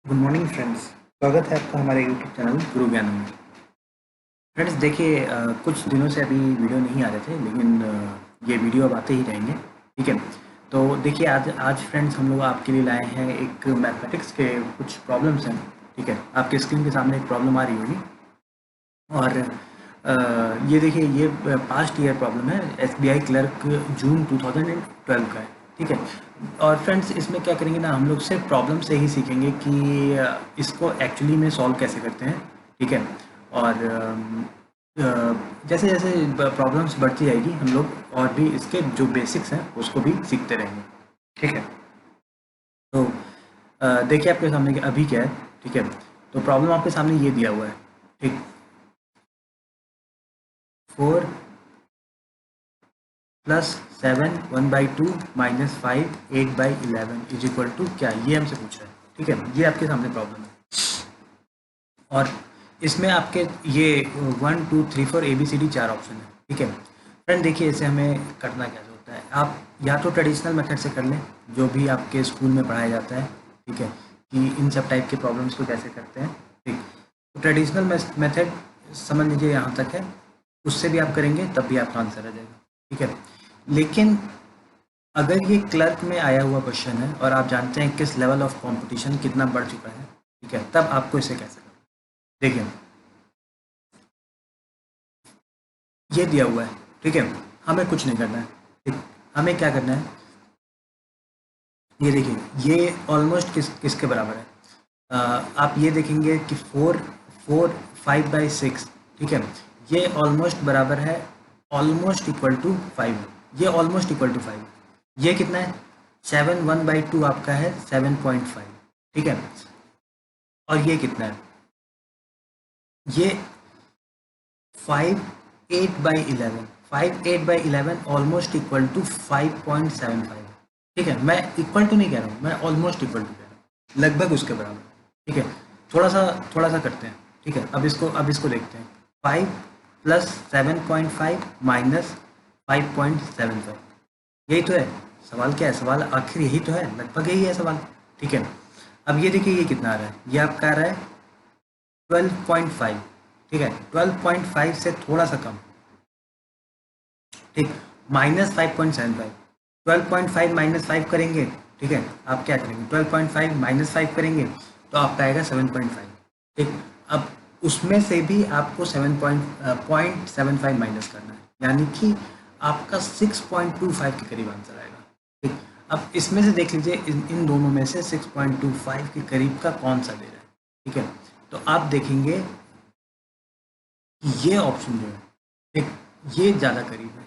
Good morning friends. स्वागत है आपका हमारे यूट्यूब चैनल गुरु ज्ञान में। फ्रेंड्स देखिए, कुछ दिनों से अभी वीडियो नहीं आ रहे थे, लेकिन ये वीडियो अब आते ही रहेंगे। ठीक है, तो देखिए आज आज फ्रेंड्स हम लोग आपके लिए लाए हैं एक मैथमेटिक्स के कुछ प्रॉब्लम्स हैं। ठीक है, आपके स्क्रीन के सामने एक प्रॉब्लम आ रही होगी और ये देखिए, ये पास्ट ईयर प्रॉब्लम है, एसबीआई क्लर्क जून 2012 का है। ठीक है, और फ्रेंड्स इसमें क्या करेंगे ना, हम लोग सिर्फ प्रॉब्लम से ही सीखेंगे कि इसको एक्चुअली में सॉल्व कैसे करते हैं। ठीक है, और जैसे जैसे प्रॉब्लम्स बढ़ती जाएगी हम लोग और भी इसके जो बेसिक्स हैं उसको भी सीखते रहेंगे। ठीक है, तो देखिए आपके सामने कि अभी क्या है। ठीक है, तो प्रॉब्लम आपके सामने ये दिया हुआ है। ठीक, 4 plus 7 1/2 minus 5 8/11 is equal to क्या, ये हमसे पूछ रहा है। ठीक है, ये आपके सामने प्रॉब्लम है और इसमें आपके ये 1 2 3 4 ABCD 4 ऑप्शन है। ठीक है फ्रेंड, देखिए इसे हमें करना कैसे होता है। आप या तो ट्रेडिशनल मेथड से कर लें, जो भी आपके स्कूल में पढ़ाया जाता है। ठीक है, कि इन सब टाइप के प्रॉब्लम्स को कैसे करते हैं। ठीक, तो ट्रेडिशनल मेथड समझ लीजिए यहाँ तक है, उससे भी आप करेंगे तब भी आपका आंसर आ जाएगा। ठीक है, लेकिन अगर ये क्लर्क में आया हुआ क्वेश्चन है और आप जानते हैं किस लेवल ऑफ कंपटीशन कितना बढ़ चुका है, ठीक है, तब आपको इसे कैसे करना है। देखिए ये दिया हुआ है। ठीक है, हमें कुछ नहीं करना है। ठीक, हमें क्या करना है, ये देखिए, ये ऑलमोस्ट किसके बराबर है। आप ये देखेंगे कि 5/6। ठीक है, ये ऑलमोस्ट बराबर है, ऑलमोस्ट इक्वल टू 5। ये ऑलमोस्ट इक्वल टू 5। ये कितना है, 7 1/2 आपका है 7.5। ठीक है, और ये कितना है, ये 5 8/11। 5 8/11 ऑलमोस्ट इक्वल टू 5.75। ठीक है, मैं इक्वल टू नहीं कह रहा हूँ, मैं ऑलमोस्ट इक्वल टू कह रहा हूँ, लगभग उसके बराबर। ठीक है, थोड़ा सा करते हैं। ठीक है, अब इसको देखते हैं। 5 प्लस 7.5 माइनस 5.75, यही तो है सवाल। क्या है सवाल, आखिर यही तो है, लगभग यही है सवाल। ठीक है, अब ये देखिए ये कितना आ रहा है, ये आपका आ रहा है 12.5। ठीक है, 12.5 से थोड़ा सा कम। ठीक, माइनस 5.75। 12.5 माइनस 5 करेंगे। ठीक है, आप क्या करेंगे, 12.5 माइनस 5 करेंगे तो आपका आएगा 7.5। ठीक, अब उसमें से भी आपको 7.75 माइनस करना है, यानी कि आपका 6.25 के करीब आंसर आएगा। ठीक, अब इसमें से देख लीजिए, इन दोनों में से 6.25 के करीब का कौन सा दे रहा है। ठीक है, तो आप देखेंगे कि ये ऑप्शन जो है, ठीक, ये ज़्यादा करीब है।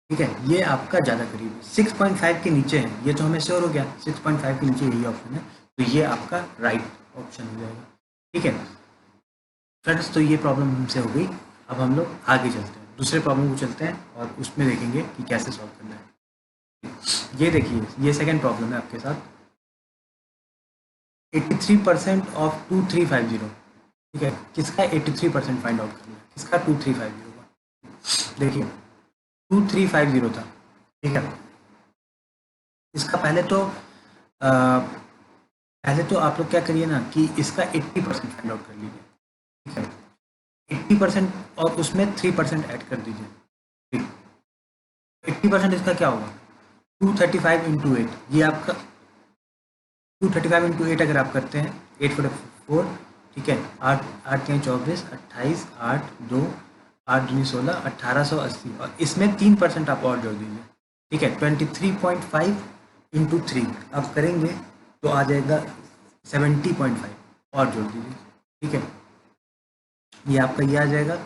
ठीक है, ये आपका ज़्यादा करीब है, 6.5 के नीचे है, ये तो हमें श्योर हो गया 6.5 के नीचे यही ऑप्शन है, तो ये आपका राइट ऑप्शन हो जाएगा। ठीक है फ्रेंड्स, तो ये प्रॉब्लम हमसे हो गई। अब हम लोग आगे चलते हैं, दूसरे प्रॉब्लम को चलते हैं और उसमें देखेंगे कि कैसे सॉल्व करना है। ये देखिए, ये सेकेंड प्रॉब्लम है आपके साथ। 83% ऑफ 2350। ठीक है, किसका 83% फाइंड आउट करना है, किसका 2350 का। देखिए 2350 था। ठीक है, इसका पहले तो आप लोग क्या करिए ना कि इसका 80% फाइंड आउट कर लीजिए। ठीक है, 80% और उसमें 3% ऐड कर दीजिए। ठीक, 80% इसका क्या होगा, 235 इंटू 8। ये आपका 235 इंटू 8 अगर आप करते हैं, 8 4। ठीक है, 8 8 3 24 28 8 2 8 दूनी 16 1880, और इसमें 3% आप और जोड़ दीजिए। ठीक है, 23.5 इंटू 3 आप करेंगे तो आ जाएगा 70.5, और जोड़ दीजिए। ठीक है, ये आपका ये आ जाएगा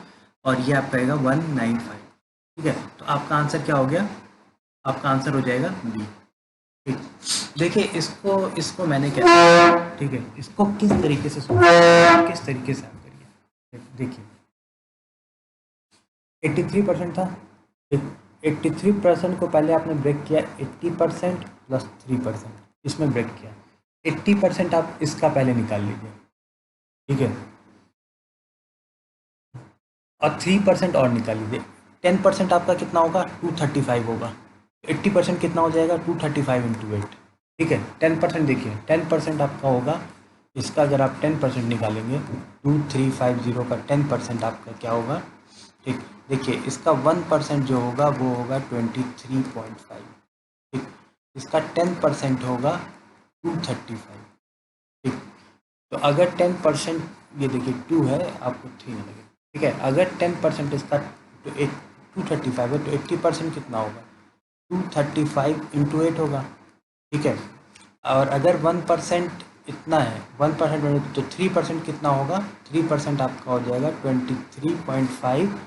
और ये आपका आएगा 195। ठीक है, तो आपका आंसर क्या हो गया, आपका आंसर हो जाएगा बी। ठीक, देखिए इसको इसको मैंने क्या, ठीक है, इसको किस तरीके से किस तरीके से आप करिए। देखिए 83% था। 83% को पहले आपने ब्रेक किया, 80% प्लस 3% इसमें ब्रेक किया। 80% आप इसका पहले निकाल लीजिए। ठीक है, और 3% और निकाल लीजिए। 10% आपका कितना होगा, 235 होगा। 80% कितना हो जाएगा, 235 इंटू 8। ठीक है, 10% देखिए, 10% आपका होगा इसका अगर आप 10% निकालेंगे 2350 का 10% आपका क्या होगा, ठीक। देखिए इसका 1% जो होगा वो होगा 23.5, ठीक। इसका 10% होगा 235, ठीक। तो अगर 10%, ये देखिए 2 है, आपको 3 ना लगे, ठीक है। अगर 10% इसका तो 235 है, तो 80% कितना होगा, 235 इंटू 8 होगा, ठीक है। और अगर 1% इतना है, 1% तो 3% कितना होगा, 3% आपका हो जाएगा 23.5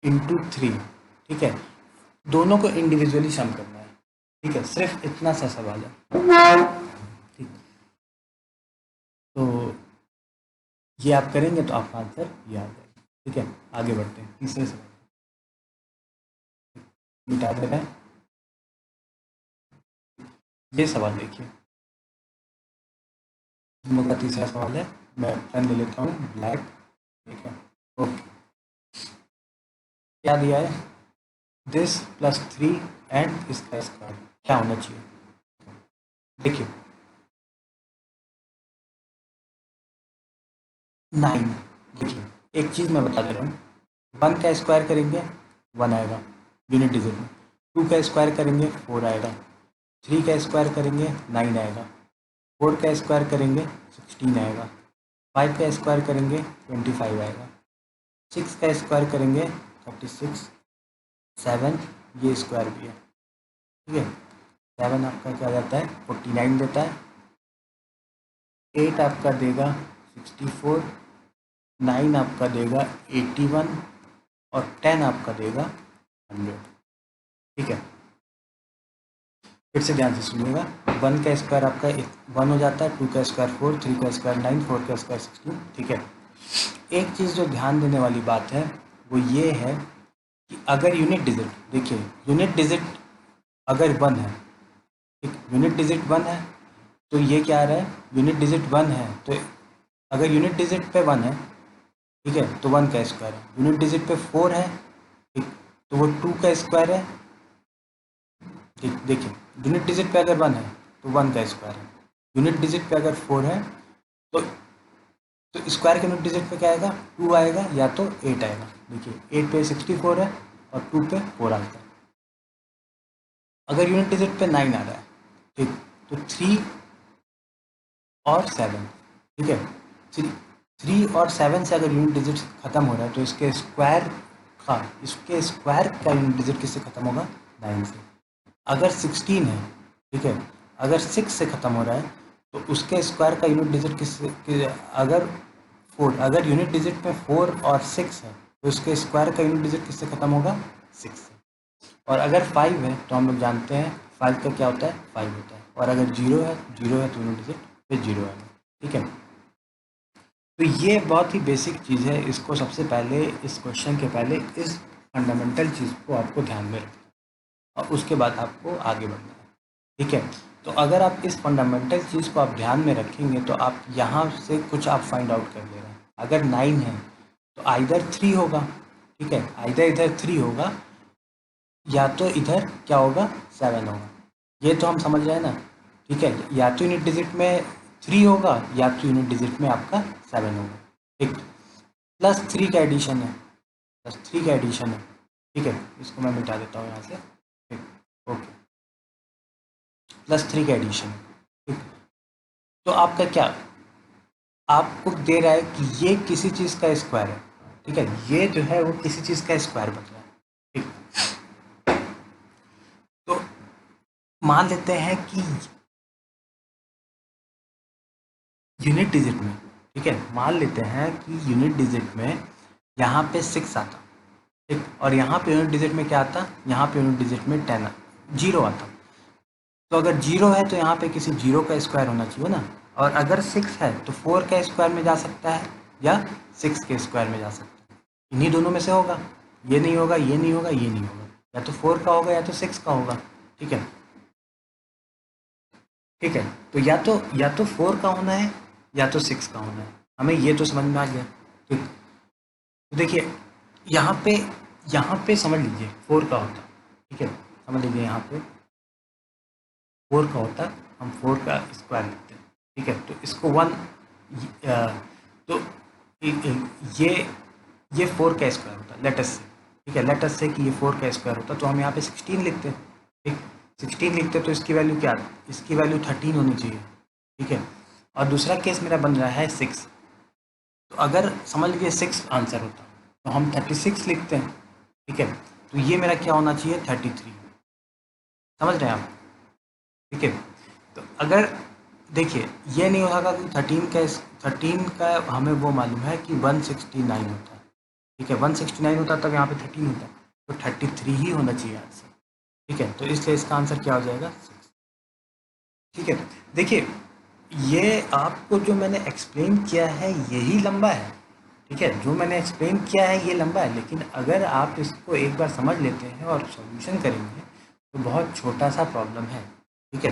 इंटू 3, ठीक है। दोनों को इंडिविजुअली सम करना है, ठीक है, सिर्फ इतना सा सवाल है, ठीक। तो ये आप करेंगे तो आपका आंसर ये आ जाएगा, ठीक है। आगे बढ़ते हैं तीसरे सवाल, मिटा दे रहे हैं। ये सवाल देखिए, हम लोग का तीसरा सवाल है, मैं पेन ले लेता हूँ ब्लैक, ठीक है। ओके, क्या दिया है, दिस प्लस 3 एंड इसका स्क्वायर क्या होना चाहिए। देखिए 9, देखिए एक चीज़ मैं बता दे रहा हूँ, 1 का स्क्वायर करेंगे 1 आएगा यूनिट डिजिट में, 2 का स्क्वायर करेंगे 4 आएगा, 3 का स्क्वायर करेंगे 9 आएगा, 4 का स्क्वायर करेंगे 16 आएगा, 5 का स्क्वायर करेंगे 25 आएगा, 6 का स्क्वायर करेंगे 36, 7 ये स्क्वायर भी है, ठीक है। 7 आपका क्या जाता है 49 देता है, 8 आपका देगा 64, 9 आपका देगा 81 और 10 आपका देगा 100, ठीक है। फिर से ध्यान से सुनिएगा, 1 का स्क्वायर आपका 1 हो जाता है, 2 का स्क्वायर 4, 3 का स्क्वायर 9, 4 का स्क्वायर 16, ठीक है। एक चीज़ जो ध्यान देने वाली बात है वो ये है कि अगर यूनिट डिजिट, देखिए यूनिट डिजिट अगर 1 है, ठीक, यूनिट डिजिट 1 है तो ये क्या आ रहा है, यूनिट डिजिट 1 है तो अगर यूनिट डिजिट पे 1 है, ठीक है, तो 1 का स्क्वायर है, यूनिट डिजिट पे 4 है, ठीक, तो वो 2 का स्क्वायर है, ठीक। देखिए यूनिट डिजिट पे अगर 1 है तो 1 का स्क्वायर है, यूनिट डिजिट पे अगर 4 है तो स्क्वायर के यूनिट डिजिट पे क्या आएगा, 2 आएगा या तो 8 आएगा। देखिए 8 पे 64 है और 2 पे 4 आता है। अगर यूनिट डिजिट पे 9 आ रहा है, ठीक, तो 3 और 7, ठीक है, 3 और 7 से अगर यूनिट डिजिट खत्म हो रहा है तो इसके स्क्वायर का यूनिट डिजिट किससे खत्म होगा, 9 से। अगर 16 है, ठीक है, अगर 6 से ख़त्म हो रहा है तो उसके स्क्वायर का यूनिट डिजिट अगर 4, अगर यूनिट डिजिट में 4 और 6 है तो उसके स्क्वायर का यूनिट डिजिट किससे ख़त्म होगा, 6 से। और अगर 5 है तो हम लोग जानते हैं 5 का क्या होता है, 5 होता है। और अगर 0 है तो यूनिट डिजिट पे 0 है, ठीक है। तो ये बहुत ही बेसिक चीज़ है, इसको सबसे पहले इस क्वेश्चन के पहले इस फंडामेंटल चीज़ को आपको ध्यान में रखना है और उसके बाद आपको आगे बढ़ना है, ठीक है। तो अगर आप इस फंडामेंटल चीज़ को आप ध्यान में रखेंगे तो आप यहाँ से कुछ आप फाइंड आउट कर ले रहे हैं। अगर 9 है तो आइदर 3 होगा, ठीक है, आइदर इधर 3 होगा या तो इधर क्या होगा, 7 होगा। ये तो हम समझ रहे हैं ना, ठीक है। या तो यूनिट डिजिट में 3 होगा या तो यूनिट डिजिट में आपका 7 होगा, ठीक। प्लस 3 का एडिशन है, प्लस 3 का एडिशन है, ठीक है। इसको मैं मिटा देता हूँ यहाँ से, ठीक, ओके। प्लस 3 का एडिशन, ठीक। तो आपका क्या, आपको दे रहा है कि ये किसी चीज़ का स्क्वायर है, ठीक है, ये जो है वो किसी चीज़ का स्क्वायर बन रहा है, ठीक। तो मान लेते हैं कि यूनिट डिजिट में, ठीक है, मान लेते हैं कि यूनिट डिजिट में यहाँ पे 6 आता, ठीक, और यहाँ पे यूनिट डिजिट में क्या आता, यहाँ पे यूनिट डिजिट में 10 0 आता। तो अगर 0 है तो यहाँ पे किसी 0 का स्क्वायर होना चाहिए ना, और अगर 6 है तो 4 का स्क्वायर में जा सकता है या 6 के स्क्वायर में जा सकता है, इन्हीं दोनों में से होगा। ये नहीं होगा, ये नहीं होगा, ये नहीं होगा, या तो 4 का होगा या तो 6 का होगा, ठीक है, ठीक है। तो या तो 4 का होना है या तो 6 का होना है, हमें ये तो समझ में आ गया, ठीक। तो देखिए यहाँ पे समझ लीजिए 4 का होता, ठीक है, समझ लीजिए यहाँ पे 4 का होता, हम 4 का स्क्वायर लिखते हैं, ठीक है, तो इसको 1, तो ये ये 4 का स्क्वायर होता है लेटस से, ठीक है, लेटस से कि ये 4 का स्क्वायर होता है, तो हम यहाँ पे 16 लिखते हैं, ठीक, 16 लिखते हैं, तो इसकी वैल्यू क्या, इसकी वैल्यू 13 होनी चाहिए, ठीक है। और दूसरा केस मेरा बन रहा है 6, तो अगर समझ लीजिए 6 आंसर होता तो हम 36 लिखते हैं, ठीक है, तो ये मेरा क्या होना चाहिए 33, समझ रहे हैं आप, ठीक है। तो अगर देखिए ये नहीं होगा कि 13 का हमें वो मालूम है कि 169 होता है, ठीक है, 169 होता तब यहाँ पे 13 होता, तो 33 ही होना चाहिए आंसर, ठीक है, तो इसलिए इसका आंसर क्या हो जाएगा 6, ठीक है। देखिए ये आपको जो मैंने एक्सप्लेन किया है यही लंबा है, ठीक है, जो मैंने एक्सप्लेन किया है ये लंबा है, लेकिन अगर आप इसको एक बार समझ लेते हैं और सॉल्यूशन करेंगे तो बहुत छोटा सा प्रॉब्लम है, ठीक है।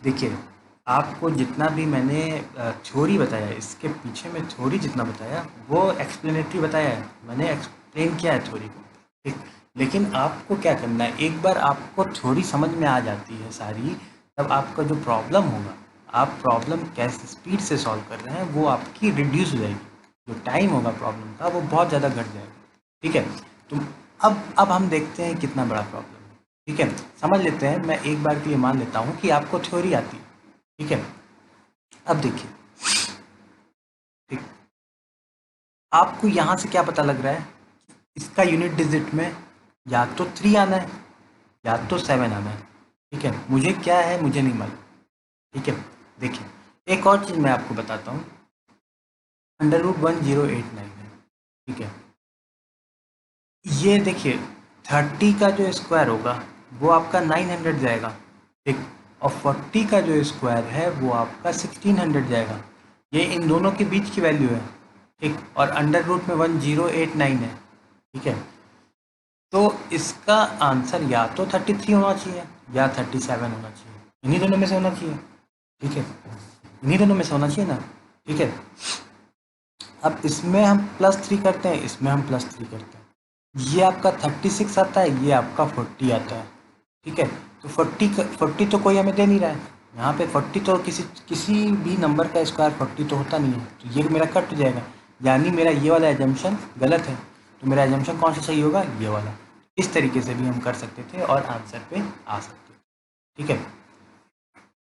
देखिए आपको जितना भी मैंने थ्योरी बताया, इसके पीछे में थ्योरी जितना बताया वो एक्सप्लेनेटरी बताया है, मैंने एक्सप्लेन किया है थ्योरी को, ठीक, लेकिन आपको क्या करना है, एक बार आपको थ्योरी समझ में आ जाती है सारी, तब आपका जो प्रॉब्लम होगा, आप प्रॉब्लम कैसे स्पीड से सॉल्व कर रहे हैं वो आपकी रिड्यूस हो जाएगी, जो टाइम होगा प्रॉब्लम का वो बहुत ज़्यादा घट जाएगा, ठीक है। तो अब हम देखते हैं कितना बड़ा प्रॉब्लम है, ठीक है, समझ लेते हैं, मैं एक बार के लिए मान लेता हूँ कि आपको थ्योरी आती है, ठीक है। अब देखिए, ठीक, आपको यहाँ से क्या पता लग रहा है, इसका यूनिट डिजिट में या तो 3 आना है या तो 7 आना है, ठीक है, मुझे क्या है मुझे नहीं मालूम, ठीक है। देखिए एक और चीज़ मैं आपको बताता हूँ, √1089 है, ठीक है, ये देखिए 30 का जो स्क्वायर होगा वो आपका 900 जाएगा, ठीक, और 40 का जो स्क्वायर है वो आपका 1600 जाएगा, ये इन दोनों के बीच की वैल्यू है, ठीक, और अंडर रूट में 1089 है, ठीक है, तो इसका आंसर या तो 33 होना चाहिए या 37 होना चाहिए, इन्हीं दोनों में से होना चाहिए, ठीक है, इन्हीं दोनों में से होना चाहिए ना, ठीक है। अब इसमें हम +3 करते हैं, इसमें हम +3 करते हैं, ये आपका 36 आता है, ये आपका 40 आता है, ठीक है, तो 40 तो कोई हमें दे नहीं रहा है, यहाँ पे 40 तो किसी किसी भी नंबर का स्क्वायर 40 तो होता नहीं है, तो ये मेरा कट जाएगा, यानी मेरा ये वाला एजम्पशन गलत है, तो मेरा एजम्पशन कौन सा सही होगा, ये वाला, इस तरीके से भी हम कर सकते थे और आंसर पे आ सकते थे, ठीक है।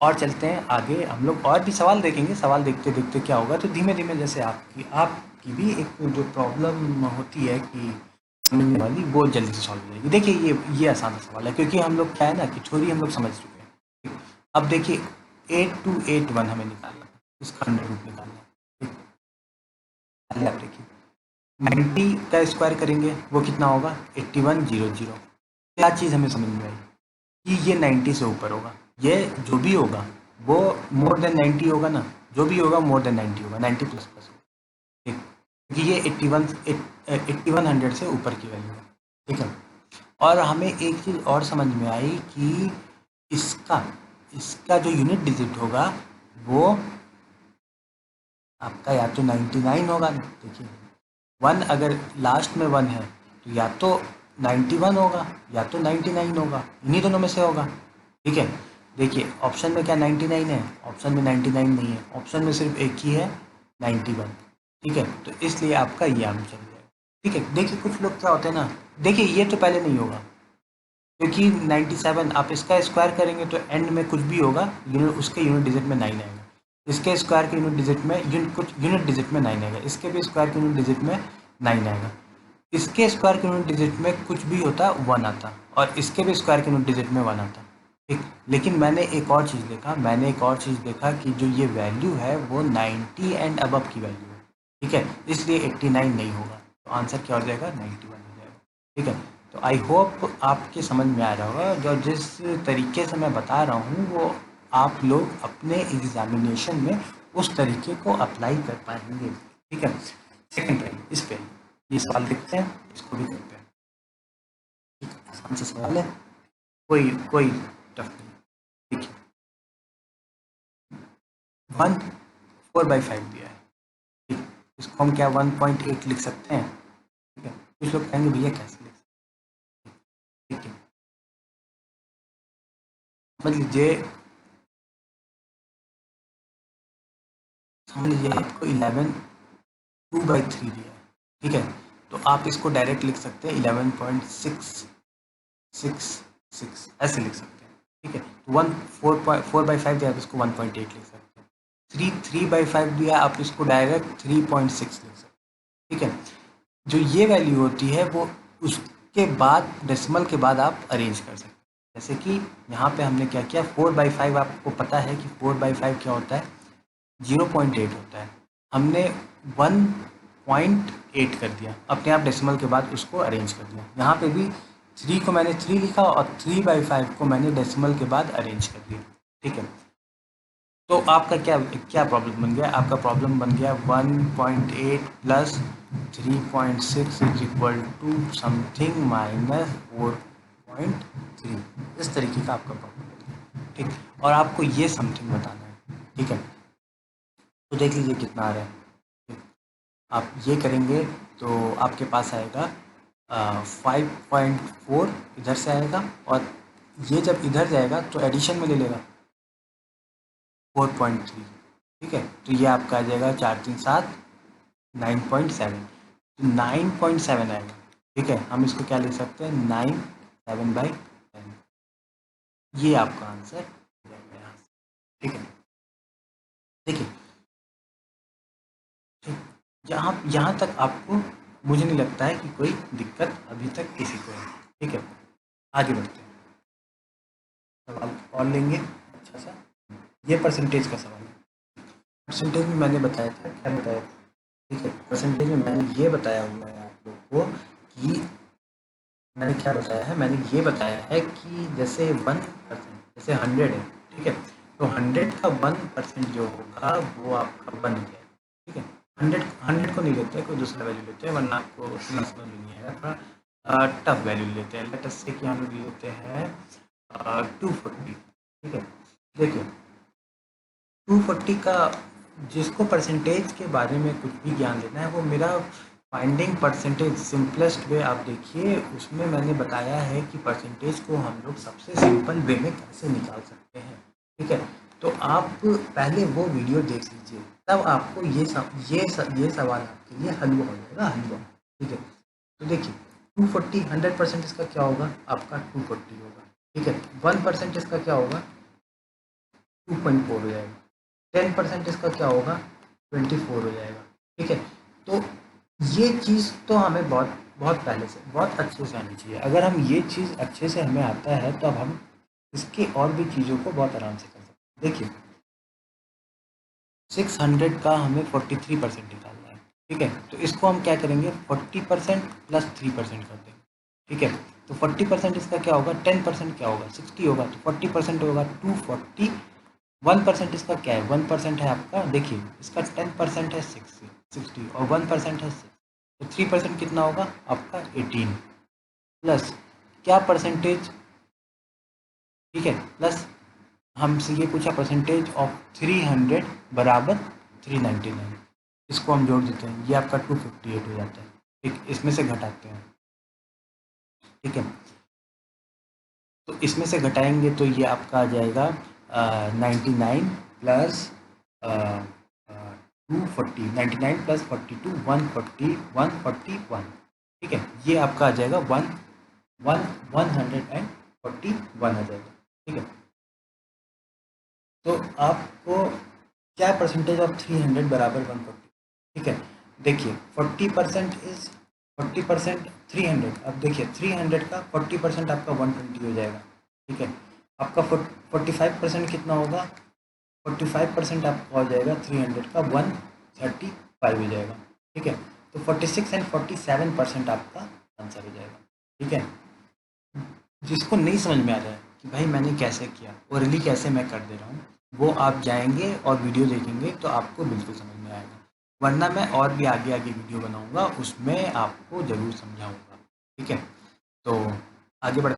और चलते हैं आगे, हम लोग और भी सवाल देखेंगे, सवाल देखते देखते क्या होगा, तो धीमे धीमे जैसे आपकी भी एक जो प्रॉब्लम होती है कि समझने वाली वो जल्दी से सॉल्व हो जाएगी। देखिए ये आसान सा सवाल है, क्योंकि हम लोग क्या है ना कि थ्योरी हम लोग समझ चुके हैं, ठीक? अब देखिए 8281 हमें निकालना है, इसका अंडर रूट निकालना है, ठीक? पहले आप देखिए 90 का स्क्वायर करेंगे वो कितना होगा 8100, क्या चीज़ हमें समझ में आई कि ये 90 से ऊपर होगा, ये जो भी होगा वो मोर देन 90 होगा ना, जो भी होगा मोर देन 90 होगा, 90 प्लस प्लस होगा, ठीक, क्योंकि ये 8100 से ऊपर की वैल्यू है, ठीक है। और हमें एक चीज़ और समझ में आई कि इसका इसका जो यूनिट डिजिट होगा वो आपका या तो 99 होगा, देखिए 1 अगर लास्ट में 1 है तो या तो 91 होगा या तो 99 होगा, इन्हीं दोनों में से होगा, ठीक है। देखिए ऑप्शन में क्या 99 है, ऑप्शन में 99 नहीं है, ऑप्शन में सिर्फ एक ही है 91, ठीक है, तो इसलिए आपका ये आंसर हो जाएगा, ठीक है। देखिए कुछ लोग क्या होते हैं ना, देखिए ये तो पहले नहीं होगा, क्योंकि 97 आप इसका स्क्वायर करेंगे तो एंड में कुछ भी होगा, यूनिट उसके यूनिट डिजिट में 9 आएगा, इसके स्क्वायर के यूनिट डिजिट में कुछ यूनिट डिजिट में 9 आएगा, इसके भी स्क्वायर के यूनिट डिजिट में 9 आएगा, इसके स्क्वायर के यूनिट डिजिट में कुछ भी होता 1 आता, और इसके भी स्क्वायर के यूनिट डिजिट में 1 आता, ठीक। लेकिन मैंने एक और चीज़ देखा कि जो ये वैल्यू है वो 90 एंड अबव की वैल्यू है, ठीक है, इसलिए 89 नहीं होगा, तो आंसर क्या हो जाएगा 91 हो जाएगा, ठीक है। तो आई होप आपके समझ में आ रहा होगा, जो जिस तरीके से मैं बता रहा हूँ वो आप लोग अपने एग्जामिनेशन में उस तरीके को अप्लाई कर पाएंगे, ठीक है। सेकंड पे इस पे ये सवाल देखते हैं, इसको भी करते हैं, ठीक है, आसान सा सवाल है, कोई कोई टफ नहीं, ठीक है। 1 4/5 दिया है, ठीक, इसको हम क्या 1.8 लिख सकते हैं, ठीक है, कुछ लोग कहेंगे भैया कैसे लिख सकते हैं, ठीक है, समझ लीजिए मान लीजिए आपको 11 2/3 दिया है, ठीक है, तो आप इसको डायरेक्ट लिख सकते हैं 11.666 ऐसे लिख सकते हैं, ठीक है। तो 4/5 दिया, आप इसको 1.8 लिख सकते हैं। 3/5 दिया, आप इसको डायरेक्ट 3.6 लिख सकते हैं, ठीक है। जो ये वैल्यू होती है वो उसके बाद डेसिमल के बाद आप अरेंज कर सकते हैं। जैसे कि यहाँ पे हमने क्या किया, 4/5 आपको पता है कि 4/5 क्या होता है, 0.8 होता है। हमने 1.8 कर दिया, अपने आप डेसिमल के बाद उसको अरेंज कर दिया। यहाँ पे भी 3 को मैंने 3 लिखा और 3/5 को मैंने डेसिमल के बाद अरेंज कर दिया, ठीक है। तो आपका क्या क्या प्रॉब्लम बन गया, आपका प्रॉब्लम बन गया 1.8 plus 3.6 is equal to something minus 4.3, इस तरीके का आपका प्रॉब्लम बन गया, ठीक। और आपको ये समथिंग बताना है, ठीक है। तो देख लीजिए कितना आ रहा है, ठीक? आप ये करेंगे तो आपके पास आएगा 5.4 इधर से आएगा, और ये जब इधर जाएगा तो एडिशन में ले लेगा 4.3, ठीक है। तो ये आपका आ जाएगा 4 3 7 9.7, तो 9.7 आएगा, ठीक है। हम इसको क्या लिख सकते हैं, 9 7/10, ये आपका आंसर हो जाएगा यहाँ से, ठीक है। देखिए, ठीक, यहाँ तक आपको मुझे नहीं लगता है कि कोई दिक्कत अभी तक किसी को है, ठीक है। आगे बढ़ते हैं, सवाल और लेंगे अच्छा सा। ये परसेंटेज का सवाल है। परसेंटेज में मैंने बताया था, क्या बताया था, ठीक है। परसेंटेज में मैंने ये बताया हुआ है आप लोग को कि मैंने क्या बताया है, मैंने ये बताया है कि जैसे 1%, जैसे 100 है, ठीक है, तो 100 का 1% जो होगा वो आपका 1 है, ठीक है। 100 को नहीं लेते हैं, कोई दूसरा वैल्यू लेते हैं, वरना आपको समझ में नहीं आएगा, थोड़ा टफ वैल्यू लेते हैं। लेट अस से कि हम लोग लेते हैं 240, ठीक है। देखिए 240 का, जिसको परसेंटेज के बारे में कुछ भी ज्ञान लेना है, वो मेरा फाइंडिंग परसेंटेज सिंपलेस्ट वे आप देखिए, उसमें मैंने बताया है कि परसेंटेज को हम लोग सबसे सिंपल वे में कैसे निकाल सकते हैं, ठीक है। तो आप पहले वो वीडियो देख लीजिए, तब आपको ये सवाल आपके लिए हलवा हो जाएगा, हलवा, ठीक है। तो देखिए 240 100% इसका क्या होगा, आपका 240 होगा, ठीक है। 1% इसका क्या होगा, 2.4 हो जाएगा। 10% इसका क्या होगा, 24 हो जाएगा, ठीक है। तो ये चीज़ तो हमें बहुत बहुत पहले से बहुत अच्छे से आनी चाहिए। अगर हम ये चीज़ अच्छे से हमें आता है तो अब हम इसकी और भी चीज़ों को बहुत आराम से कर सकते हैं। देखिए 600 का हमें 43% निकालना है, ठीक है। तो इसको हम क्या करेंगे, 40% प्लस 3% कर देंगे, ठीक है। तो 40% इसका क्या होगा, 10% क्या होगा, 60 होगा, तो 40% होगा 240। 1% इसका क्या है, 1% है आपका, देखिए इसका 10% है 60 और 1% है 6, तो 3% कितना होगा आपका 18, प्लस क्या परसेंटेज, ठीक है, प्लस हमसे ये पूछा परसेंटेज ऑफ 300 बराबर 399, इसको हम जोड़ देते हैं, ये आपका 258 हो जाता है, ठीक। इसमें से घटाते हैं, ठीक है। तो इसमें से घटाएंगे तो ये आपका आ जाएगा 99 प्लस 240, 99 प्लस 42 141, ठीक है। ये आपका आ जाएगा 141 आ जाएगा, ठीक है। तो आपको क्या परसेंटेज ऑफ 300 बराबर 140, ठीक है। देखिए 40% 300, अब देखिए 300 का 40% आपका 120 हो जाएगा, ठीक है। आपका 45% कितना होगा, 45% आपका हो जाएगा 300 का 135 हो जाएगा, ठीक है। तो 46 एंड 47% आपका आंसर हो जाएगा, ठीक है। जिसको नहीं समझ में आ रहा है कि भाई मैंने कैसे किया और रियली कैसे मैं कर दे रहा हूँ, वो आप जाएंगे और वीडियो देखेंगे तो आपको बिल्कुल समझ में आएगा, वरना मैं और भी आगे आगे वीडियो बनाऊंगा, उसमें आपको ज़रूर समझाऊंगा, ठीक है। तो आगे बढ़